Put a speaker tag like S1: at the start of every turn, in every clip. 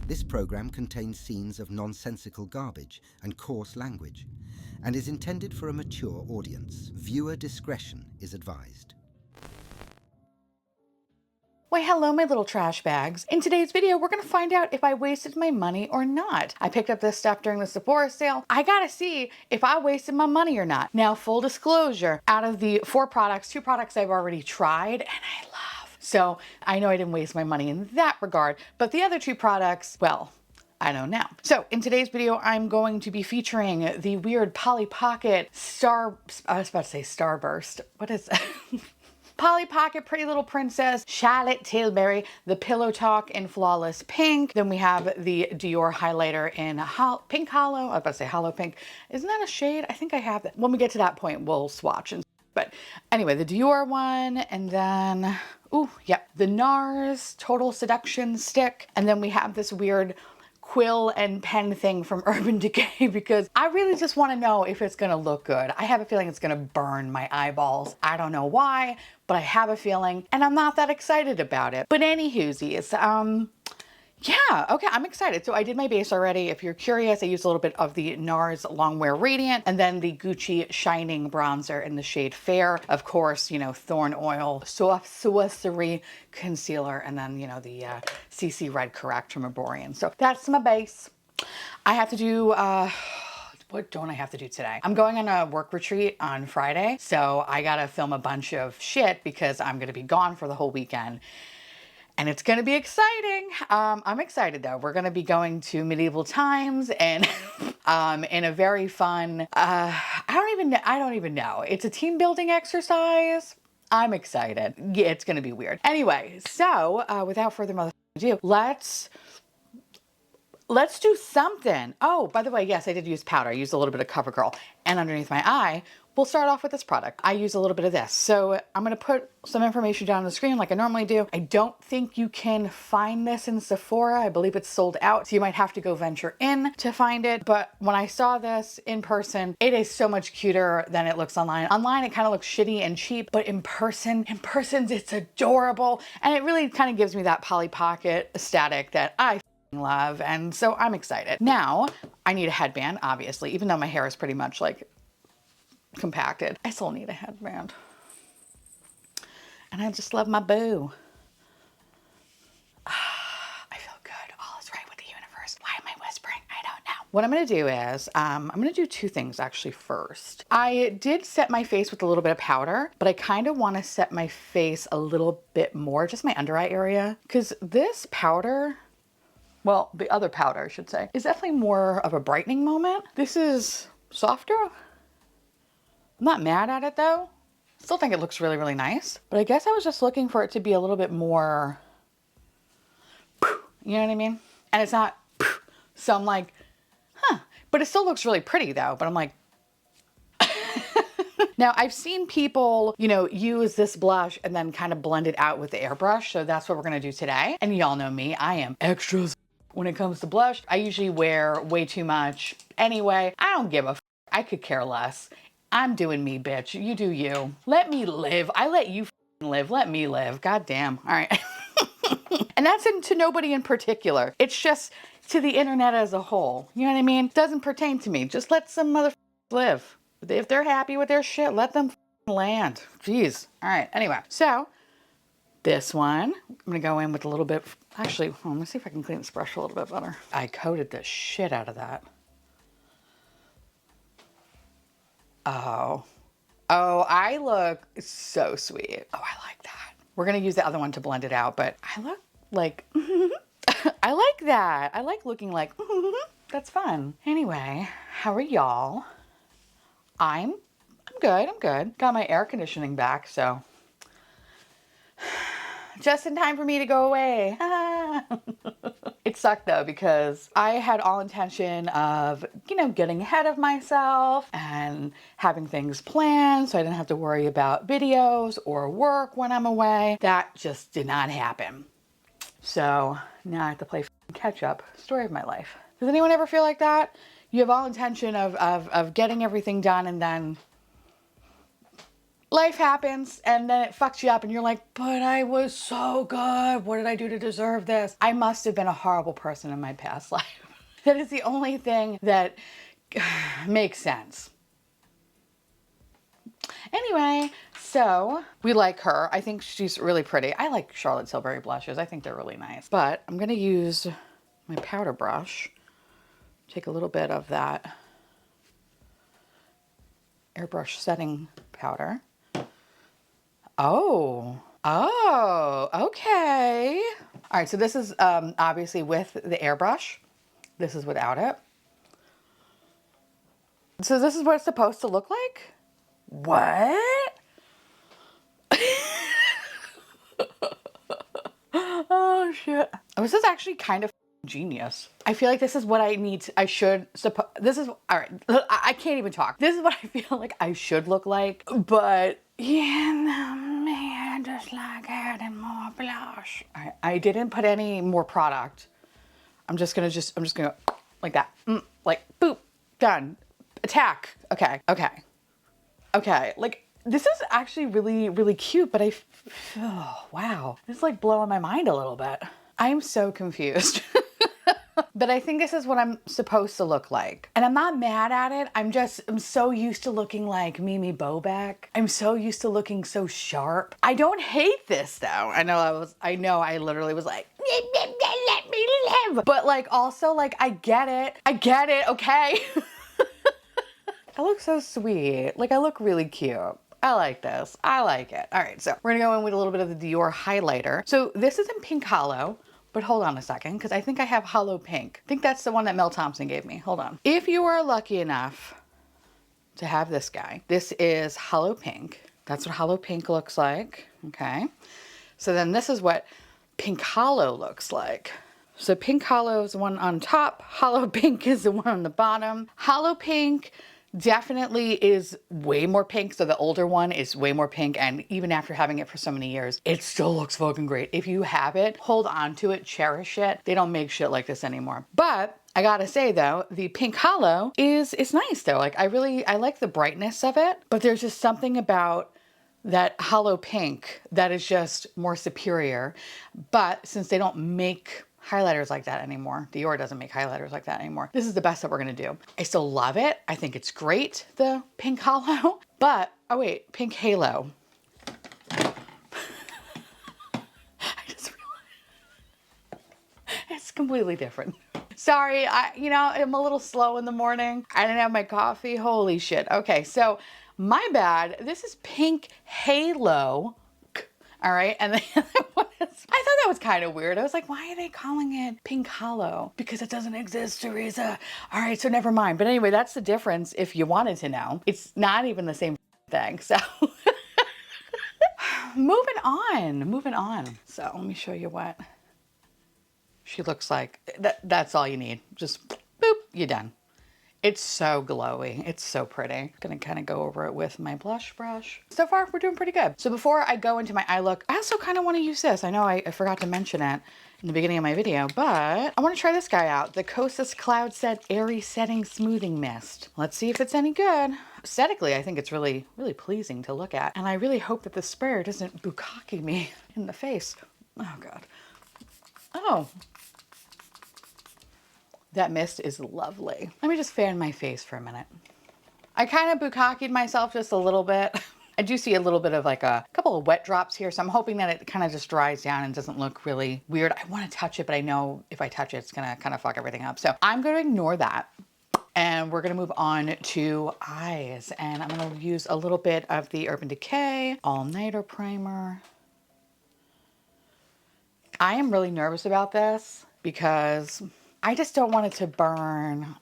S1: This program contains scenes of nonsensical garbage and coarse language and is intended for a mature audience. Viewer discretion is advised.
S2: Why, hello, my little trash bags. In today's video, we're gonna find out if I wasted my money or not. I picked up this stuff during the Sephora sale. I gotta see if I wasted my money or not. Now, full disclosure, out of the 4 products, 2 products I've already tried and I love. So I know I didn't waste my money in that regard, but the other 2 products, well, I don't know. So in today's video, I'm going to be featuring the weird Polly Pocket I was about to say Starburst. What is that? Polly Pocket Pretty Little Princess Charlotte Tilbury, the Pillow Talk in Flawless Pink. Then we have the Dior highlighter in Pink Hollow. I was about to say Hollow Pink. Isn't that a shade? I think I have that. When we get to that point, we'll swatch. But anyway, the Dior one, and then, ooh, yep, the Nars Total Seduction Stick. And then we have this weird quill and pen thing from Urban Decay because I really just want to know if it's going to look good. I have a feeling it's going to burn my eyeballs. I don't know why, but I have a feeling and I'm not that excited about it. But anywhoosies, yeah, okay, I'm excited. So I did my base already. If you're curious, I used a little bit of the Nars Longwear Radiant and then the Gucci Shining Bronzer in the shade Fair. Of course, you know, Thorn Oil, Soft Sorcery Concealer, and then, you know, the CC Red Correct from Arborian. So that's my base. I have to do, what don't I have to do today? I'm going on a work retreat on Friday. So I gotta film a bunch of shit because I'm gonna be gone for the whole weekend. And it's going to be exciting. I'm excited though. We're going to be going to medieval times and in a very fun, I don't even know. It's a team building exercise. I'm excited. Yeah, it's going to be weird. Anyway, so without further ado, let's do something. Oh, by the way, yes, I did use powder. I used a little bit of CoverGirl and underneath my eye. We'll start off with this product. I use a little bit of this. So I'm gonna put some information down on the screen like I normally do. I don't think you can find this in Sephora. I believe it's sold out. So you might have to go venture in to find it. But when I saw this in person, it is so much cuter than it looks online. Online, it kind of looks shitty and cheap, but in person, it's adorable. And it really kind of gives me that Polly Pocket aesthetic that I love. And so I'm excited. Now, I need a headband, obviously, even though my hair is pretty much like compacted. I still need a headband. And I just love my boo. I feel good. All is right with the universe. Why am I whispering? I don't know. What I'm going to do is, I'm going to do 2 things actually first. I did set my face with a little bit of powder, but I kind of want to set my face a little bit more, just my under eye area. Because this powder, well, the other powder I should say, is definitely more of a brightening moment. This is softer. I'm not mad at it though. Still think it looks really, really nice. But I guess I was just looking for it to be a little bit more, you know what I mean? And it's not, so I'm like, huh. But it still looks really pretty though. But I'm like, now I've seen people, you know, use this blush and then kind of blend it out with the airbrush. So that's what we're gonna do today. And y'all know me, I am extra when it comes to blush. I usually wear way too much anyway. I don't give a I could care less. I'm doing me, bitch. You do you. Let me live. I let you live. Let me live. God damn. All right. And that's to nobody in particular. It's just to the internet as a whole. You know what I mean? It doesn't pertain to me. Just let some motherfuckers live. If they're happy with their shit, let them land. Jeez. All right. Anyway, so this one, I'm going to go in with a little bit. Actually, let me see if I can clean this brush a little bit better. I coated the shit out of that. Oh, I look so sweet. Oh, I like that. We're going to use the other one to blend it out, but I look like, I like that. I like looking like, that's fun. Anyway, how are y'all? I'm good. I'm good. Got my air conditioning back, so just in time for me to go away. It sucked though, because I had all intention of, you know, getting ahead of myself and having things planned so I didn't have to worry about videos or work when I'm away. That just did not happen. So now I have to play catch up. Story of my life. Does anyone ever feel like that? You have all intention of getting everything done and then life happens and then it fucks you up and you're like, but I was so good. What did I do to deserve this? I must have been a horrible person in my past life. That is the only thing that makes sense. Anyway, so we like her. I think she's really pretty. I like Charlotte Tilbury blushes. I think they're really nice. But I'm going to use my powder brush. Take a little bit of that airbrush setting powder. Oh, okay. All right, so this is obviously with the airbrush. This is without it. So this is what it's supposed to look like? What? Oh shit. Oh, this is actually kind of genius. I feel like this is what I need to, this is, all right, I can't even talk. This is what I feel like I should look like, but you know, man, just like adding more blush. All right, I didn't put any more product. I'm just gonna like that. Like, boop, done. Attack. Okay. Like, this is actually really, really cute, but oh, wow. This is like blowing my mind a little bit. I'm so confused. But I think this is what I'm supposed to look like. And I'm not mad at it. I'm so used to looking like Mimi Bobek. I'm so used to looking so sharp. I don't hate this though. I know I literally was like, let me live. But like, also like, I get it, okay? I look so sweet. Like, I look really cute. I like this. I like it. All right, so we're gonna go in with a little bit of the Dior highlighter. So this is in Pink Hollow, but hold on a second, because I think I have Hollow Pink. I think that's the one that Mel Thompson gave me. Hold on. If you are lucky enough to have this guy, this is Hollow Pink. That's what Hollow Pink looks like, okay? So then this is what Pink Hollow looks like. So Pink Hollow is the one on top. Hollow Pink is the one on the bottom. Hollow Pink definitely is way more pink. So the older one is way more pink. And even after having it for so many years, it still looks fucking great. If you have it, hold on to it, cherish it. They don't make shit like this anymore. But I gotta say though, the Pink Hollow is nice though. Like I like the brightness of it, but there's just something about that Hollow Pink that is just more superior. But since they don't make highlighters like that anymore, Dior doesn't make highlighters like that anymore, this is the best that we're gonna do. I still love it. I think it's great, the Pink Hollow, but, oh wait, Pink Halo. I just realized it's completely different. Sorry, I'm a little slow in the morning. I didn't have my coffee. Holy shit. Okay, so my bad. This is Pink Halo. All right, and the other one is, I thought that was kind of weird. I was like, why are they calling it Pink Hollow? Because it doesn't exist, Theresa. All right, so never mind. But anyway, that's the difference if you wanted to know. It's not even the same thing, so. Moving on. So let me show you what she looks like. That's all you need. Just boop, you're done. It's so glowy. It's so pretty. Gonna kind of go over it with my blush brush. So far, we're doing pretty good. So before I go into my eye look, I also kind of want to use this. I know I forgot to mention it in the beginning of my video, but I want to try this guy out. The Kosas Cloud Set Airy Setting Smoothing Mist. Let's see if it's any good. Aesthetically, I think it's really, really pleasing to look at. And I really hope that the sprayer doesn't bukkake me in the face. Oh, God. Oh. That mist is lovely. Let me just fan my face for a minute. I kind of bukkake'd myself just a little bit. I do see a little bit of like a couple of wet drops here, so I'm hoping that it kind of just dries down and doesn't look really weird. I want to touch it, but I know if I touch it, it's gonna kind of fuck everything up. So I'm gonna ignore that. And we're gonna move on to eyes. And I'm gonna use a little bit of the Urban Decay All Nighter Primer. I am really nervous about this because I just don't want it to burn.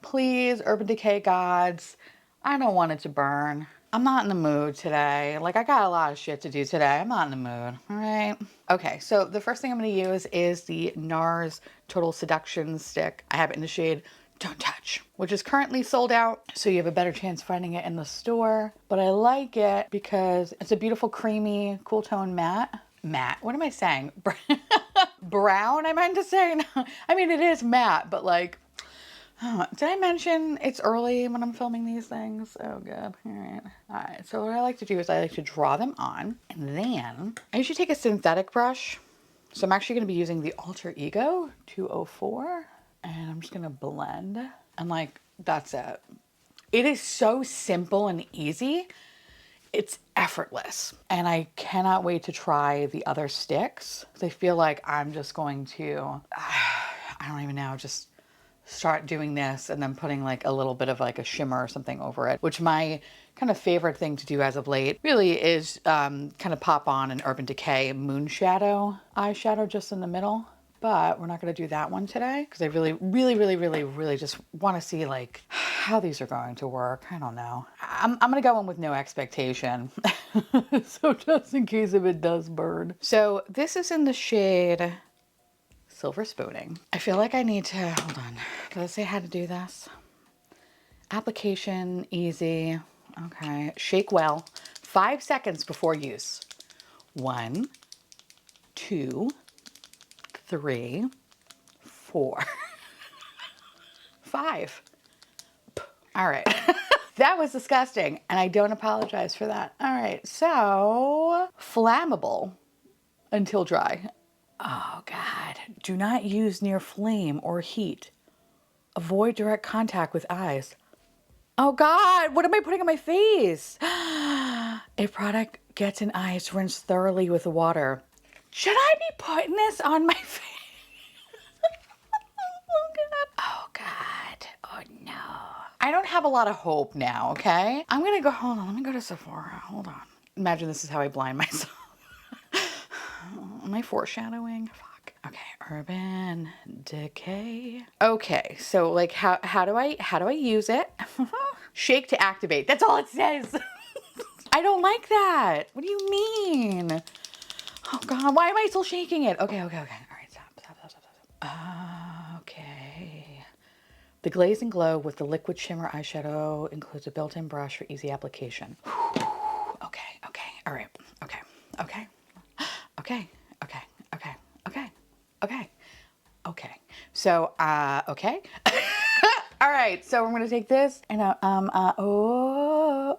S2: Please, Urban Decay gods, I don't want it to burn. I'm not in the mood today. Like, I got a lot of shit to do today. I'm not in the mood, all right? Okay, so the first thing I'm gonna use is the Nars Total Seduction Stick. I have it in the shade Don't Touch, which is currently sold out, so you have a better chance finding it in the store. But I like it because it's a beautiful, creamy, cool tone matte. Matte, what am I saying? Brown, I meant to say. I mean, it is matte, but like, Did I mention it's early when I'm filming these things? Oh, good. All right. All right. So what I like to do is I like to draw them on, and then I usually take a synthetic brush. So I'm actually going to be using the Alter Ego 204, and I'm just going to blend, and like, that's it. It is so simple and easy. It's effortless. And I cannot wait to try the other sticks. I feel like I'm just going to, I don't even know, just start doing this and then putting like a little bit of like a shimmer or something over it, which my kind of favorite thing to do as of late really is kind of pop on an Urban Decay Moonshadow eyeshadow just in the middle. But we're not going to do that one today because I really just want to see like how these are going to work. I don't know. I'm going to go in with no expectation. So just in case if it does burn. So this is in the shade Silver Spooning. I feel like I need to, hold on. Does it say how to do this? Application, easy. Okay. Shake well. 5 seconds before use. 1, 2, 3, 4, 5. All right. That was disgusting, and I don't apologize for that. All right, so flammable until dry. Oh God, do not use near flame or heat. Avoid direct contact with eyes. Oh God, what am I putting on my face? If product gets in eyes, rinse thoroughly with water. Should I be putting this on my face? Oh God, oh no. I don't have a lot of hope now, okay? I'm gonna go, hold on, let me go to Sephora, hold on. Imagine this is how I blind myself. Am I foreshadowing? Fuck. Okay, Urban Decay. Okay, so like how do I use it? Shake to activate. That's all it says. I don't like that. What do you mean? Oh God, why am I still shaking it? Okay. All right, stop. Okay. The Glaze and Glow with the Liquid Shimmer eyeshadow includes a built-in brush for easy application. Okay. All right. Okay. So, okay. All right. So we're going to take this and, oh.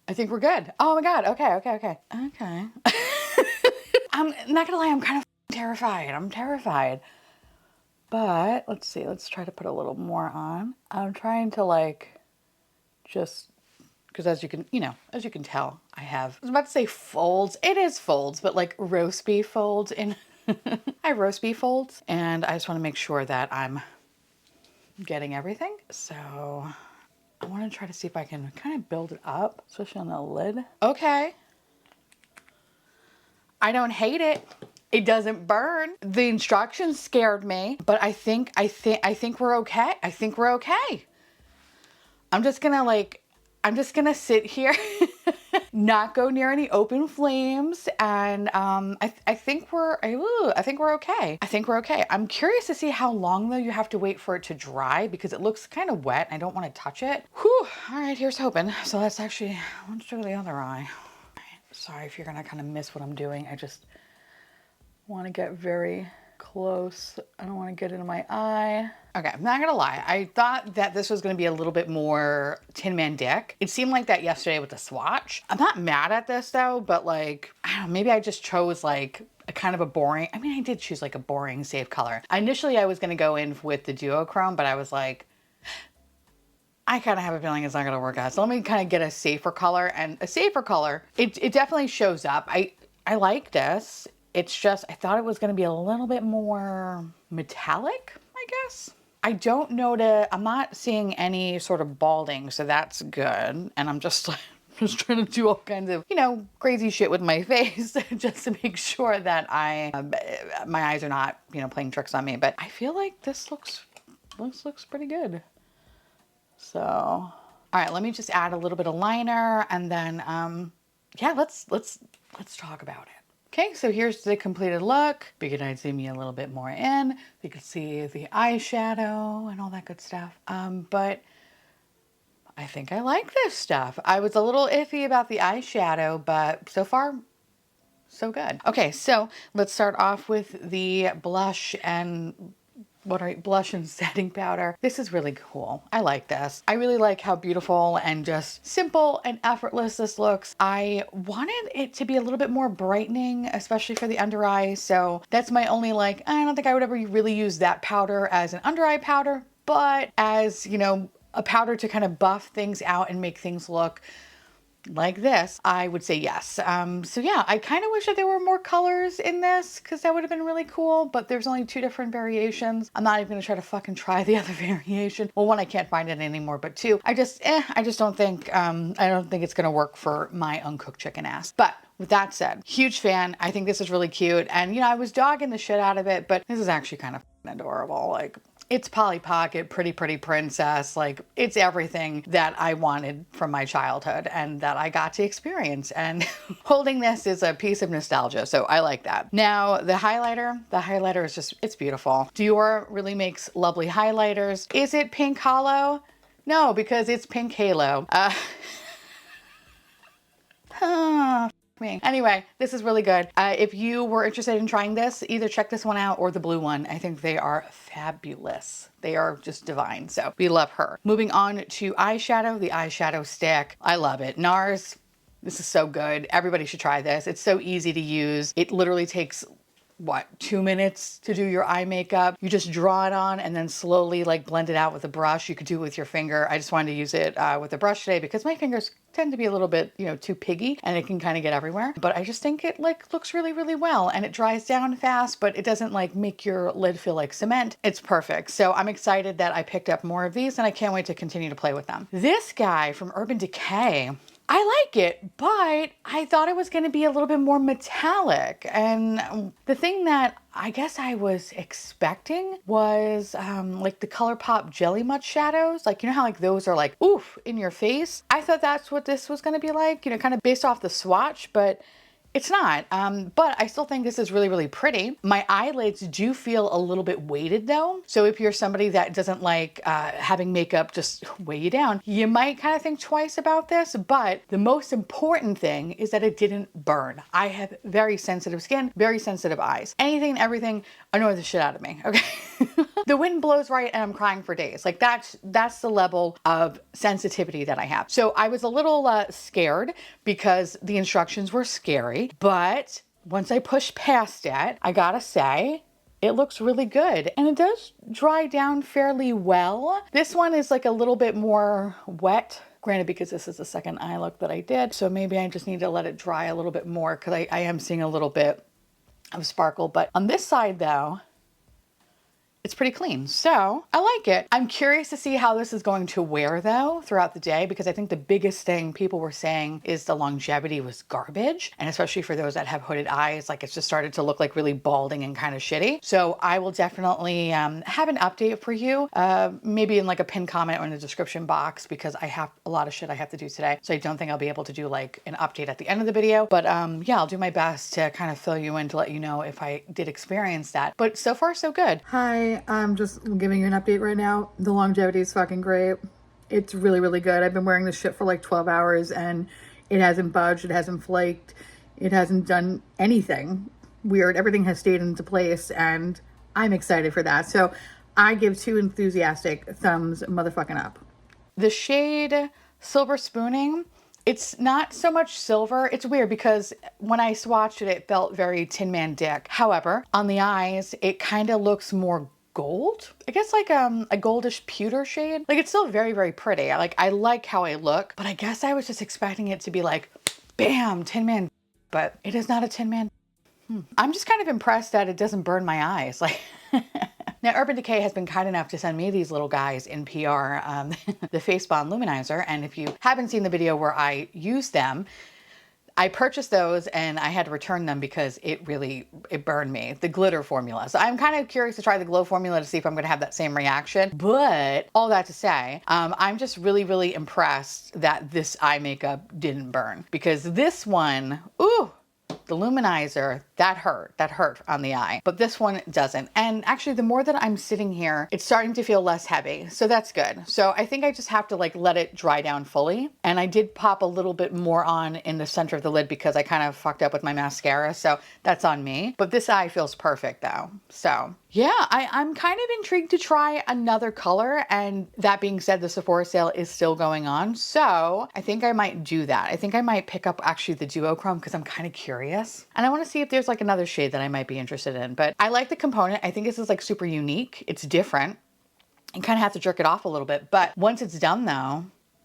S2: I think we're good. Oh my God. Okay. I'm not gonna lie, I'm kind of terrified. I'm terrified. But let's see, let's try to put a little more on. I'm trying to like, just, because as you can tell, I was about to say folds. It is folds, but like roast beef folds in, I have roast beef folds. And I just want to make sure that I'm getting everything. So I want to try to see if I can kind of build it up, especially on the lid. Okay. I don't hate it. It doesn't burn. The instructions scared me, but I think we're okay. I think we're okay. I'm just gonna sit here, not go near any open flames, and I think we're okay. I think we're okay. I'm curious to see how long though you have to wait for it to dry because it looks kind of wet. I don't want to touch it. Whew. All right, here's hoping. So let's do the other eye. Sorry if you're gonna kind of miss what I'm doing. I just want to get very close. I don't want to get into my eye. Okay, I'm not gonna lie. I thought that this was gonna be a little bit more Tin Man Dick. It seemed like that yesterday with the swatch. I'm not mad at this though, but like, I don't know, maybe I just chose like a kind of a boring, I did choose like a boring safe color. Initially I was gonna go in with the duochrome, but I was like, I kind of have a feeling it's not going to work out. So let me kind of get a safer color, and a safer color, it definitely shows up. I like this. It's just, I thought it was going to be a little bit more metallic, I guess. I don't know I'm not seeing any sort of balding, so that's good. And I'm just like, just trying to do all kinds of, crazy shit with my face just to make sure that my eyes are not, playing tricks on me. But I feel like this looks pretty good. So, all right, let me just add a little bit of liner and then, yeah, let's talk about it. Okay, so here's the completed look. Figured I'd zoom you a little bit more in. You can see the eyeshadow and all that good stuff. But I think I like this stuff. I was a little iffy about the eyeshadow, but so far, so good. Okay, so let's start off with the blush and blush and setting powder. This is really cool. I like this. I really like how beautiful and just simple and effortless this looks. I wanted it to be a little bit more brightening, especially for the under eye. So that's my only like, I don't think I would ever really use that powder as an under eye powder, but as, you know, a powder to kind of buff things out and make things look like this, I would say yes. So yeah, I kind of wish that there were more colors in this because that would have been really cool, but there's only 2 different variations. I'm not even gonna try to fucking try the other variation. Well, 1, I can't find it anymore, but 2, I just don't think, I don't think it's gonna work for my uncooked chicken ass. But with that said, huge fan. I think this is really cute. And you know, I was dogging the shit out of it, but this is actually kind of adorable. Like, it's Polly Pocket, pretty princess. Like, it's everything that I wanted from my childhood and that I got to experience. And holding this is a piece of nostalgia. So I like that. Now, the highlighter is just, it's beautiful. Dior really makes lovely highlighters. Is it Pink Hollow? No, because it's Pink Halo. Me. Anyway, this is really good. If you were interested in trying this, either check this one out or the blue one. I think they are fabulous. They are just divine. So we love her. Moving on to eyeshadow, the eyeshadow stick. I love it. Nars, this is so good. Everybody should try this. It's so easy to use. It literally takes what, 2 minutes to do your eye makeup. You just draw it on and then slowly like blend it out with a brush. You could do it with your finger. I just wanted to use it with a brush today because my fingers tend to be a little bit, you know, too piggy and it can kind of get everywhere. But I just think it like looks really, really well and it dries down fast, but it doesn't like make your lid feel like cement. It's perfect. So I'm excited that I picked up more of these and I can't wait to continue to play with them. This guy from Urban Decay, I like it, but I thought it was going to be a little bit more metallic. And the thing that I guess I was expecting was like the ColourPop Jelly Much shadows. Like, you know how like those are like, oof, in your face? I thought that's what this was going to be like, you know, kind of based off the swatch, but it's not, but I still think this is really, really pretty. My eyelids do feel a little bit weighted though. So if you're somebody that doesn't like having makeup just weigh you down, you might kind of think twice about this, but the most important thing is that it didn't burn. I have very sensitive skin, very sensitive eyes. Anything and everything annoys the shit out of me, okay? The wind blows right and I'm crying for days. Like that's the level of sensitivity that I have. So I was a little scared because the instructions were scary, but once I pushed past it, I gotta say, it looks really good and it does dry down fairly well. This one is like a little bit more wet. Granted, because this is the second eye look that I did. So maybe I just need to let it dry a little bit more because I am seeing a little bit of sparkle. But on this side though, it's pretty clean. So I like it. I'm curious to see how this is going to wear though throughout the day, because I think the biggest thing people were saying is the longevity was garbage. And especially for those that have hooded eyes, like it's just started to look like really balding and kind of shitty. So I will definitely have an update for you, maybe in like a pinned comment or in the description box, because I have a lot of shit I have to do today. So I don't think I'll be able to do like an update at the end of the video, but yeah, I'll do my best to kind of fill you in to let you know if I did experience that. But so far so good.
S3: Hi. I'm just giving you an update right now. The longevity is fucking great. It's really, really good. I've been wearing this shit for like 12 hours and it hasn't budged. It hasn't flaked. It hasn't done anything weird. Everything has stayed into place and I'm excited for that. So I give 2 enthusiastic thumbs motherfucking up.
S2: The shade Silver Spooning, it's not so much silver. It's weird because when I swatched it, it felt very Tin Man Dick. However, on the eyes, it kind of looks more gold. I guess like a goldish pewter shade. Like it's still very, very pretty. I like how I look, but I guess I was just expecting it to be like, bam, Tin Man, but it is not a Tin Man. I'm just kind of impressed that it doesn't burn my eyes. Like, now Urban Decay has been kind enough to send me these little guys in PR, the Face Bond Luminizer. And if you haven't seen the video where I use them, I purchased those and I had to return them because it burned me, the glitter formula. So I'm kind of curious to try the glow formula to see if I'm going to have that same reaction. But all that to say, I'm just really, really impressed that this eye makeup didn't burn, because this one, ooh, the luminizer, that hurt on the eye, but this one doesn't. And actually the more that I'm sitting here, it's starting to feel less heavy. So that's good. So I think I just have to like let it dry down fully. And I did pop a little bit more on in the center of the lid because I kind of fucked up with my mascara. So that's on me, but this eye feels perfect though. So yeah, I'm kind of intrigued to try another color. And that being said, the Sephora sale is still going on. So I think I might do that. I think I might pick up actually the duochrome because I'm kind of curious. And I want to see if there's like another shade that I might be interested in. But I like the component. I think this is like super unique. It's different. You kind of have to jerk it off a little bit. But once it's done though,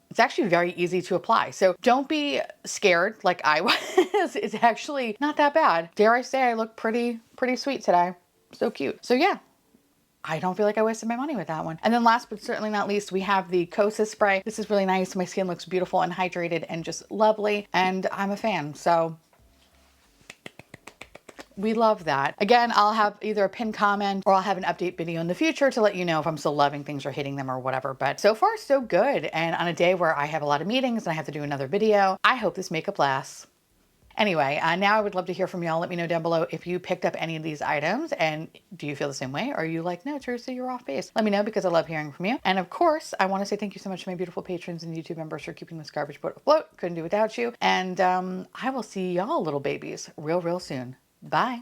S2: it's actually very easy to apply. So don't be scared like I was. It's actually not that bad. Dare I say I look pretty sweet today. So cute. So yeah, I don't feel like I wasted my money with that one. And then last but certainly not least, we have the Kosas spray. This is really nice. My skin looks beautiful and hydrated and just lovely. And I'm a fan. So we love that. Again, I'll have either a pinned comment or I'll have an update video in the future to let you know if I'm still loving things or hating them or whatever. But so far, so good. And on a day where I have a lot of meetings and I have to do another video, I hope this makeup lasts. Anyway, now I would love to hear from y'all. Let me know down below if you picked up any of these items and do you feel the same way? Or are you like, no, Theresa, you're off base? Let me know because I love hearing from you. And of course, I want to say thank you so much to my beautiful patrons and YouTube members for keeping this garbage boat afloat. Couldn't do without you. And I will see y'all little babies real soon. Bye.